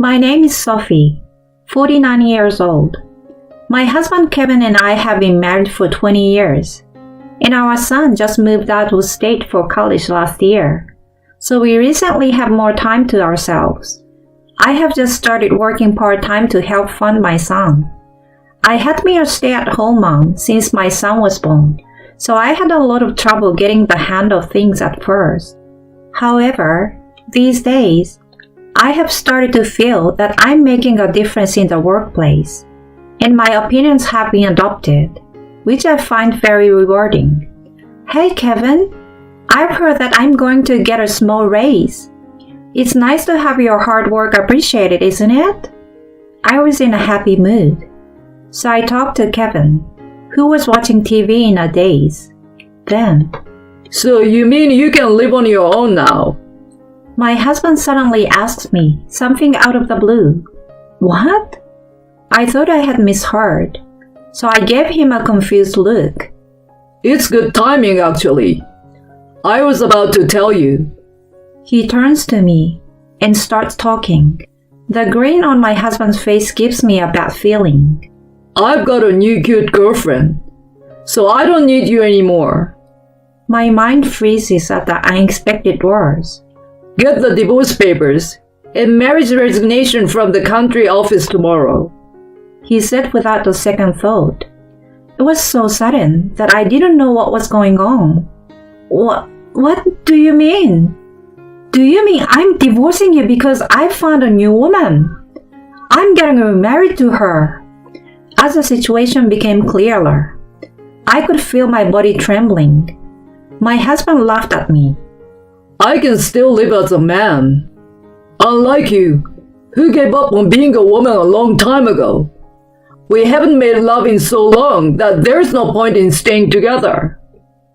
My name is Sophie, 49 years old. My husband Kevin and I have been married for 20 years, and our son just moved out of state for college last year, so we recently have more time to ourselves. I have just started working part-time to help fund my son. I had been a stay-at-home mom since my son was born, so I had a lot of trouble getting the hang of things at first. However, these days, I have started to feel that I'm making a difference in the workplace, and my opinions have been adopted, which I find very rewarding. Hey Kevin, I've heard that I'm going to get a small raise. It's nice to have your hard work appreciated, isn't it? I was in a happy mood, so I talked to Kevin, who was watching TV in a daze. Then, So you mean you can live on your own now? my husband suddenly asked me something out of the blue. What? I thought I had misheard, so I gave him a confused look. It's good timing, actually. I was about to tell you. He turns to me and starts talking. The grin on my husband's face gives me a bad feeling. I've got a new cute girlfriend, so I don't need you anymore. My mind freezes at the unexpected words. Get the divorce papers and marriage resignation from the country office tomorrow. He said without a second thought. It was so sudden that I didn't know what was going on. What do you mean? Do you mean I'm divorcing you because I found a new woman? I'm getting remarried to her. As the situation became clearer, I could feel my body trembling. My husband laughed at me. I can still live as a man. Unlike you, who gave up on being a woman a long time ago. We haven't made love in so long that there's no point in staying together.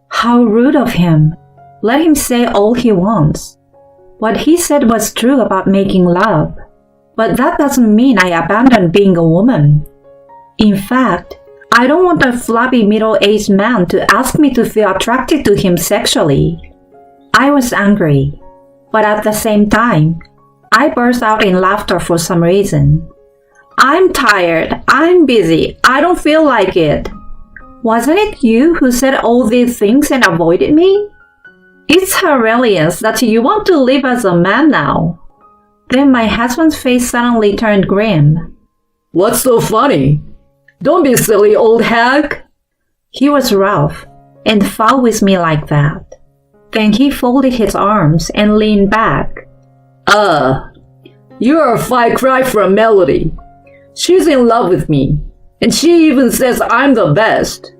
How rude of him. Let him say all he wants. What he said was true about making love, but that doesn't mean I abandoned being a woman. In fact, I don't want a flabby middle-aged man to ask me to feel attracted to him sexually. I was angry, but at the same time, I burst out in laughter for some reason. I'm tired, I'm busy, I don't feel like it. Wasn't it you who said all these things and avoided me? It's hilarious that you want to live as a man now. Then my husband's face suddenly turned grim. What's so funny? Don't be silly, old hag. He was rough and foul with me like that. Then he folded his arms and leaned back. You're a far cry from Melody. She's in love with me, and she even says I'm the best.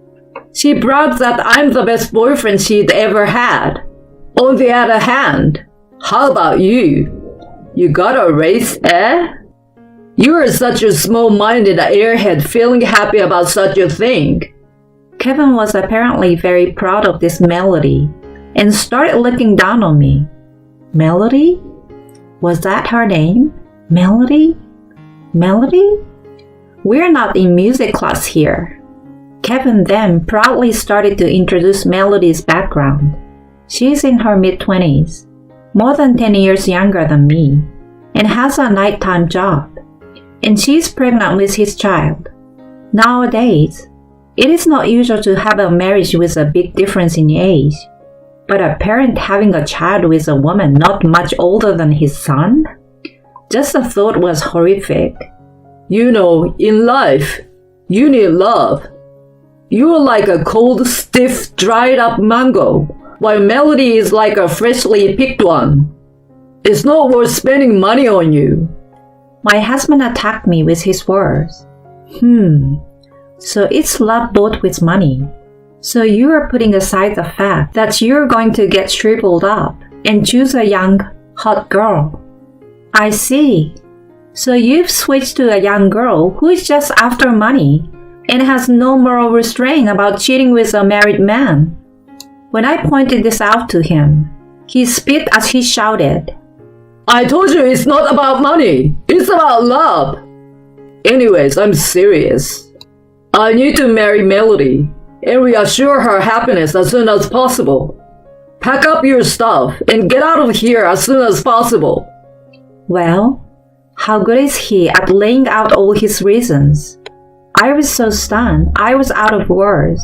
She brags that I'm the best boyfriend she'd ever had. On the other hand, how about you? You got a raise, eh? You're such a small-minded airhead feeling happy about such a thing. Kevin was apparently very proud of this Melody and started looking down on me. Melody? Was that her name? Melody? Melody? We're not in music class here. Kevin then proudly started to introduce Melody's background. She's in her mid-20s, more than 10 years younger than me, and has a nighttime job. And she's pregnant with his child. Nowadays, it is not usual to have a marriage with a big difference in age, but a parent having a child with a woman not much older than his son? Just the thought was horrific. You know, in life, you need love. You're like a cold, stiff, dried-up mango, while Melody is like a freshly picked one. It's not worth spending money on you. My husband attacked me with his words. So it's love bought with money. So you are putting aside the fact that you're going to get shriveled up and choose a young, hot girl. I see. So you've switched to a young girl who is just after money and has no moral restraint about cheating with a married man. When I pointed this out to him, he spit as he shouted, I told you it's not about money. It's about love. Anyways, I'm serious. I need to marry Melody and reassure her happiness as soon as possible. Pack up your stuff and get out of here as soon as possible. Well, How good is he at laying out all his reasons? I was so stunned, I was out of words.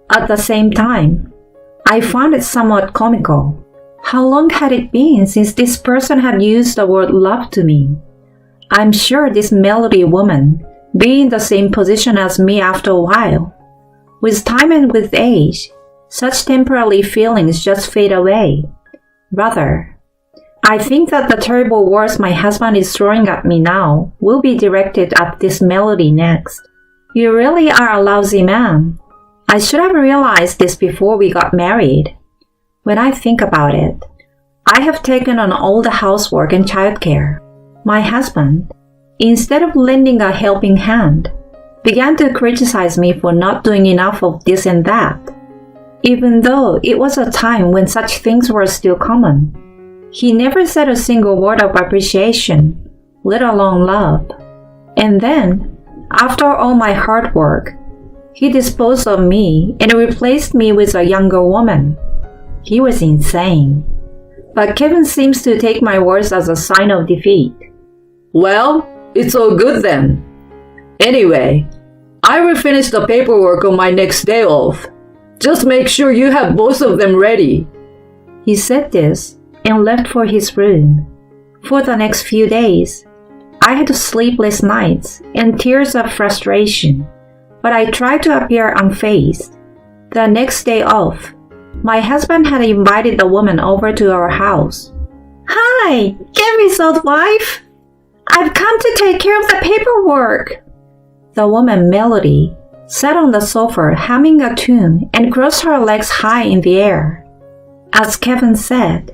At the same time, I found it somewhat comical. How long had it been since this person had used the word love to me? I'm sure this Melody woman be in the same position as me after a while. With time and with age, such temporary feelings just fade away. Rather, I think that the terrible words my husband is throwing at me now will be directed at this Melody next. You really are a lousy man. I should have realized this before we got married. When I think about it, I have taken on all the housework and childcare. My husband, instead of lending a helping hand, began to criticize me for not doing enough of this and that, even though it was a time when such things were still common. He never said a single word of appreciation, let alone love. And then, after all my hard work, he disposed of me and replaced me with a younger woman. He was insane. But Kevin seems to take my words as a sign of defeat. Well, it's all good then. Anyway, I will finish the paperwork on my next day off. Just make sure you have both of them ready. He said this and left for his room. For the next few days, I had sleepless nights and tears of frustration, but I tried to appear unfazed. The next day off, my husband had invited the woman over to our house. "Hi, Kevin's old wife. I've come to take care of the paperwork." The woman, Melody, sat on the sofa humming a tune and crossed her legs high in the air. As Kevin said,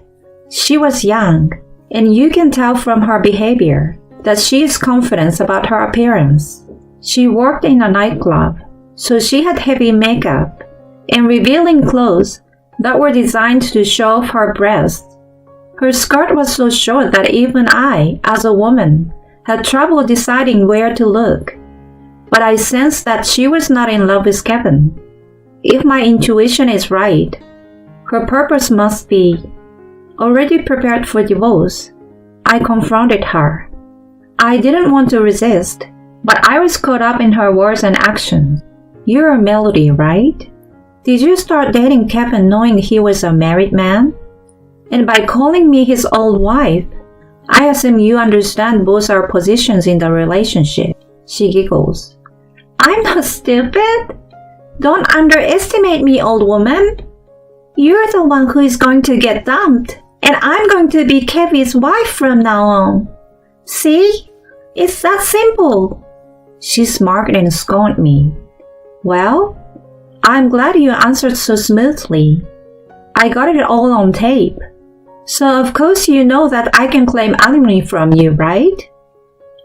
she was young, and you can tell from her behavior that she is confident about her appearance. She worked in a nightclub, so she had heavy makeup and revealing clothes that were designed to show off her breasts. Her skirt was so short that even I, as a woman, had trouble deciding where to look. But I sensed that she was not in love with Kevin. If my intuition is right, her purpose must be already prepared for divorce. I confronted her. I didn't want to resist, but I was caught up in her words and actions. "You're Melody, right? Did you start dating Kevin knowing he was a married man? And by calling me his old wife, I assume you understand both our positions in the relationship." She giggles. "I'm not stupid. Don't underestimate me, old woman. You're the one who is going to get dumped, and I'm going to be Kevin's wife from now on. See? It's that simple." She smirked and scorned me. "Well, I'm glad you answered so smoothly. I got it all on tape. So of course you know that I can claim alimony from you, right?"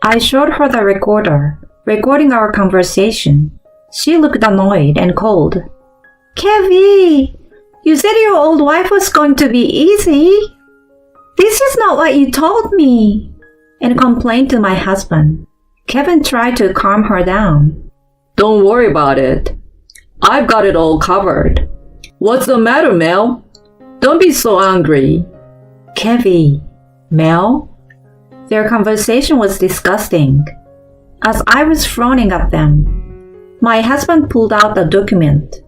I showed her the recorder, recording our conversation. She looked annoyed and cold. "Kevin, you said your old wife was going to be easy. This is not what you told me," and complained to my husband. Kevin tried to calm her down. Don't worry about it. I've got it all covered. What's the matter, Mel? Don't be so angry. "Kevin, Mel?" Their conversation was disgusting. As I was frowning at them, my husband pulled out a document.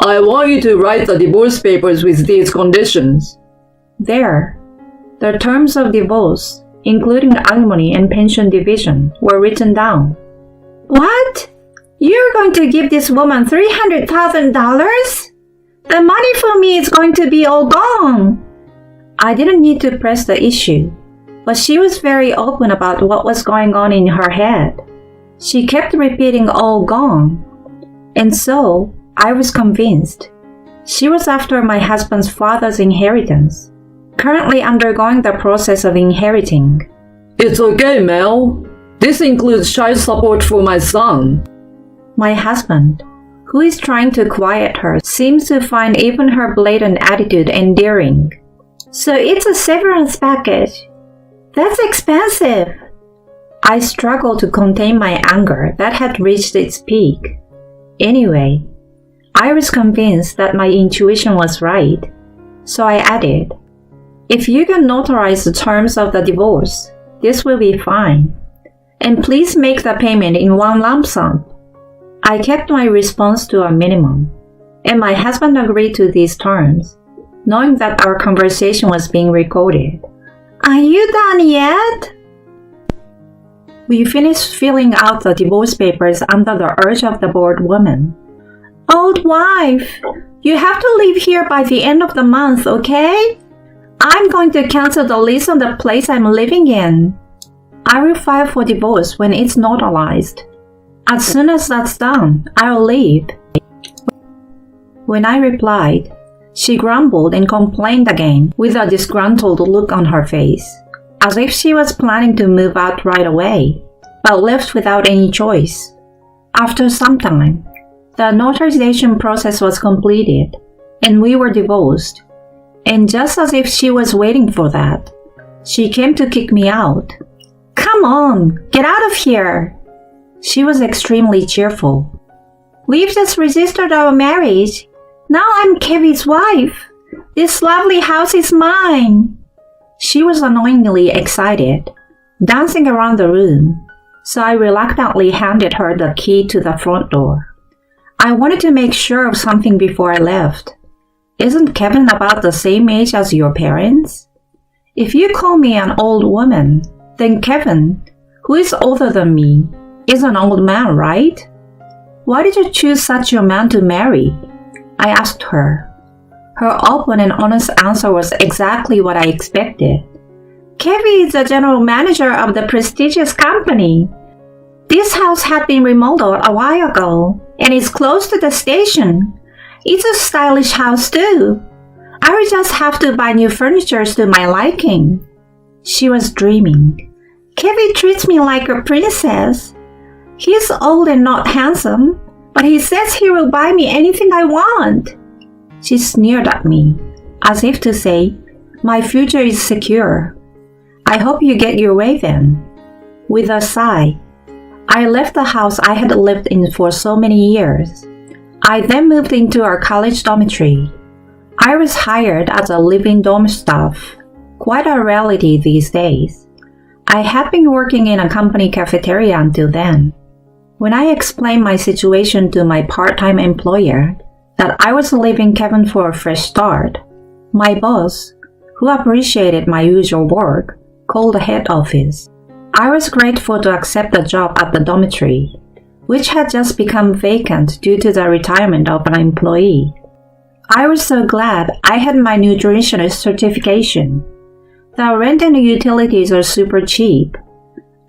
I want you to write the divorce papers with these conditions. There, the terms of divorce, including alimony and pension division, were written down. "What? You're going to give this woman $300,000? The money for me is going to be all gone." I didn't need to press the issue, but she was very open about what was going on in her head. She kept repeating "all gone," and so I was convinced. She was after my husband's father's inheritance, currently undergoing the process of inheriting. It's okay, Mel. This includes child support for my son. My husband, who is trying to quiet her, seems to find even her blatant attitude endearing. "So it's a severance package. That's expensive." I struggled to contain my anger that had reached its peak. Anyway, I was convinced that my intuition was right, so I added, "If you can notarize the terms of the divorce, this will be fine." and please make the payment in one lump sum. I kept my response to a minimum, and my husband agreed to these terms, knowing that our conversation was being recorded. Are you done yet? We finished filling out the divorce papers under the urge of the bored woman. Old wife, you have to leave here by the end of the month, okay? I'm going to cancel the lease on the place I'm living in. I will file for divorce when it's notarized. As soon as that's done, I'll leave. When I replied, she grumbled and complained again with a disgruntled look on her face, as if she was planning to move out right away, but left without any choice. After some time, the notarization process was completed, and we were divorced. And just as if she was waiting for that, she came to kick me out. Come on, get out of here! She was extremely cheerful. We've just registered our marriage. Now I'm Kevin's wife. This lovely house is mine. She was annoyingly excited, dancing around the room, so I reluctantly handed her the key to the front door. I wanted to make sure of something before I left. Isn't Kevin about the same age as your parents? If you call me an old woman, then Kevin, who is older than me, is an old man, right? Why did you choose such a man to marry? I asked her. Her open and honest answer was exactly what I expected. Kevin is the general manager of the prestigious company. This house had been remodeled a while ago and is close to the station. It's a stylish house too. I will just have to buy new furniture to my liking. She was dreaming. Kevin treats me like a princess. He's old and not handsome, but he says he will buy me anything I want. She sneered at me, as if to say, my future is secure. I hope you get your way then. With a sigh, I left the house I had lived in for so many years. I then moved into our college dormitory. I was hired as a living dorm staff, quite a rarity these days. I had been working in a company cafeteria until then. When I explained my situation to my part-time employer, that I was leaving Kevin for a fresh start, my boss, who appreciated my usual work, called the head office. I was grateful to accept the job at the dormitory, which had just become vacant due to the retirement of an employee. I was so glad I had my nutritionist certification. The rent and utilities are super cheap.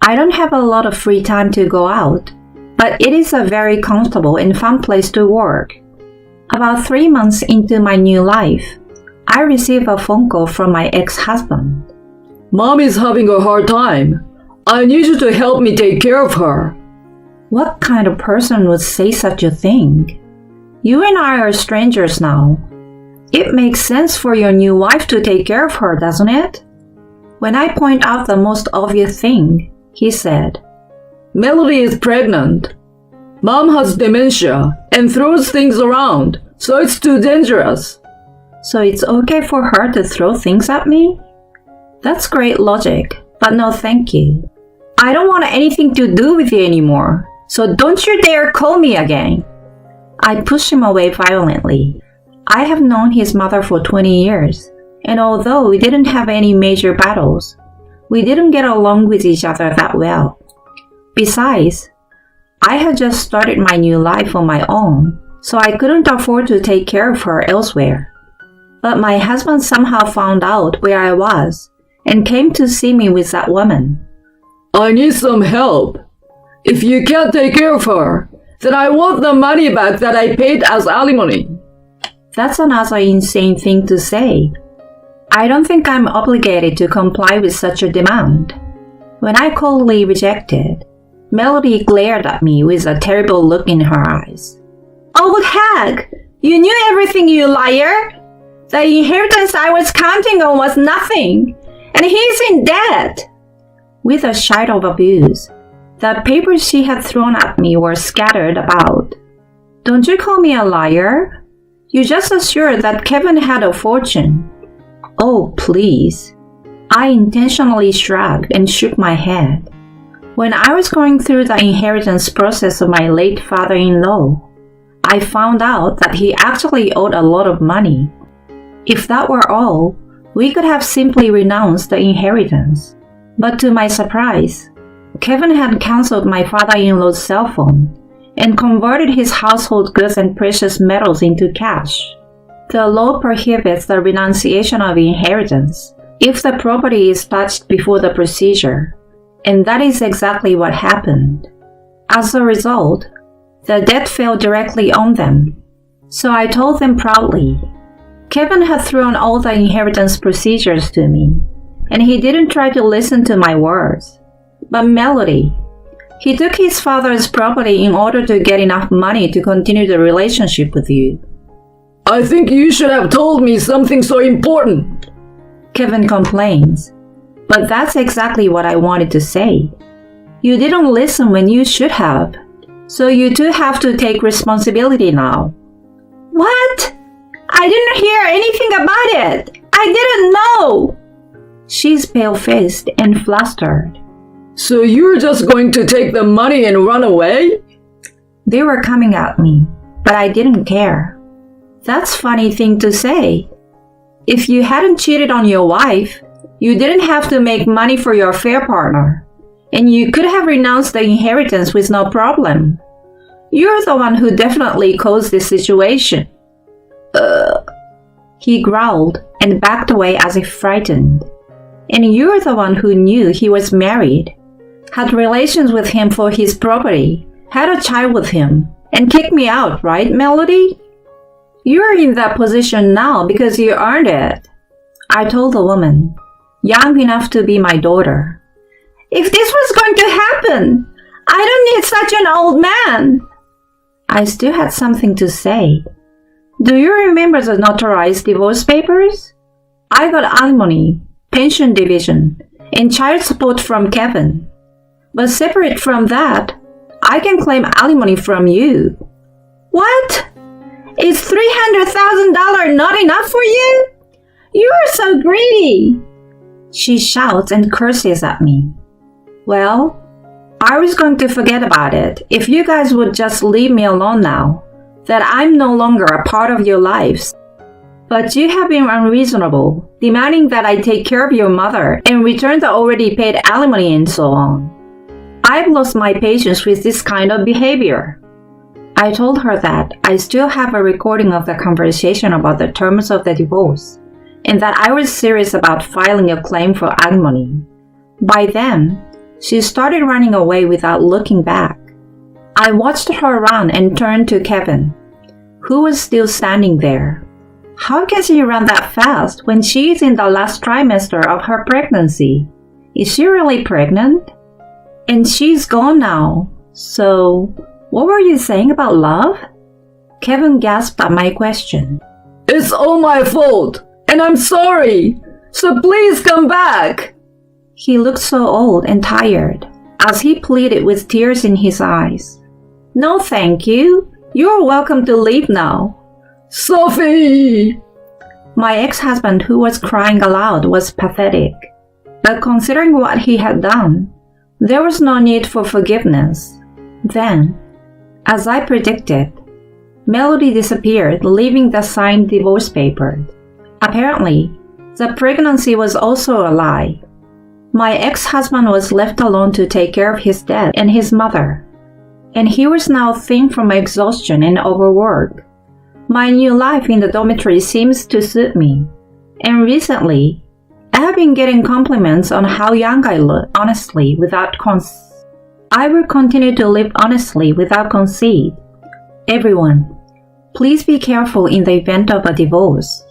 I don't have a lot of free time to go out, but it is a very comfortable and fun place to work. About 3 months into my new life, I received a phone call from my ex-husband. Mom is having a hard time. I need you to help me take care of her. What kind of person would say such a thing? You and I are strangers now. It makes sense for your new wife to take care of her, doesn't it? When I point out the most obvious thing, he said, Melody is pregnant. Mom has dementia and throws things around, so it's too dangerous. So it's okay for her to throw things at me? That's great logic, but no thank you. I don't want anything to do with you anymore, so don't you dare call me again. I pushed him away violently. I have known his mother for 20 years, and although we didn't have any major battles, we didn't get along with each other that well. Besides, I had just started my new life on my own, so I couldn't afford to take care of her elsewhere. But my husband somehow found out where I was and came to see me with that woman. I need some help. If you can't take care of her, then I want the money back that I paid as alimony. That's another insane thing to say. I don't think I'm obligated to comply with such a demand. When I coldly rejected, Melody glared at me with a terrible look in her eyes. Old hag! You knew everything, you liar! The inheritance I was counting on was nothing, and he's in debt! With a shout of abuse, the papers she had thrown at me were scattered about. Don't you call me a liar? You just assured that Kevin had a fortune. Oh, please. I intentionally shrugged and shook my head. When I was going through the inheritance process of my late father-in-law, I found out that he actually owed a lot of money. If that were all, we could have simply renounced the inheritance. But to my surprise, Kevin had canceled my father-in-law's cell phone and converted his household goods and precious metals into cash. The law prohibits the renunciation of inheritance if the property is touched before the procedure, and that is exactly what happened. As a result, the debt fell directly on them. So I told them proudly, Kevin had thrown all the inheritance procedures to me, and he didn't try to listen to my words. But Melody, he took his father's property in order to get enough money to continue the relationship with you. I think you should have told me something so important, Kevin complains. But that's exactly what I wanted to say. You didn't listen when you should have. So you two have to take responsibility now. What? I didn't hear anything about it. I didn't know. She's pale-faced and flustered. So you're just going to take the money and run away? They were coming at me, but I didn't care. That's a funny thing to say. If you hadn't cheated on your wife, you didn't have to make money for your affair partner, and you could have renounced the inheritance with no problem. You're the one who definitely caused this situation. He growled and backed away as if frightened. And you're the one who knew he was married, had relations with him for his property, had a child with him, and kicked me out, right, Melody? You're in that position now because you earned it. I told the woman, young enough to be my daughter. If this was going to happen, I don't need such an old man. I still had something to say. Do you remember the notarized divorce papers? I got alimony, pension division, and child support from Kevin. But separate from that, I can claim alimony from you. What? Is $300,000 not enough for you? You are so greedy. She shouts and curses at me. Well, I was going to forget about it if you guys would just leave me alone now, that I'm no longer a part of your lives. But you have been unreasonable, demanding that I take care of your mother and return the already paid alimony and so on. I've lost my patience with this kind of behavior. I told her that I still have a recording of the conversation about the terms of the divorce, and that I was serious about filing a claim for alimony. By then, she started running away without looking back. I watched her run and turned to Kevin, who was still standing there. How can she run that fast when she is in the last trimester of her pregnancy? Is she really pregnant? And she's gone now. So, what were you saying about love? Kevin gasped at my question. It's all my fault, and I'm sorry. So please come back. He looked so old and tired as he pleaded with tears in his eyes. No, thank you. You're welcome to leave now. Sophie! My ex-husband, who was crying aloud, was pathetic. But considering what he had done, there was no need for forgiveness. Then, as I predicted, Melody disappeared, leaving the signed divorce papers. Apparently, the pregnancy was also a lie. My ex-husband was left alone to take care of his dad and his mother, and he was now thin from exhaustion and overwork. My new life in the dormitory seems to suit me, and recently, I have been getting compliments on how young I look, honestly, without I will continue to live honestly without conceit. Everyone, please be careful in the event of a divorce.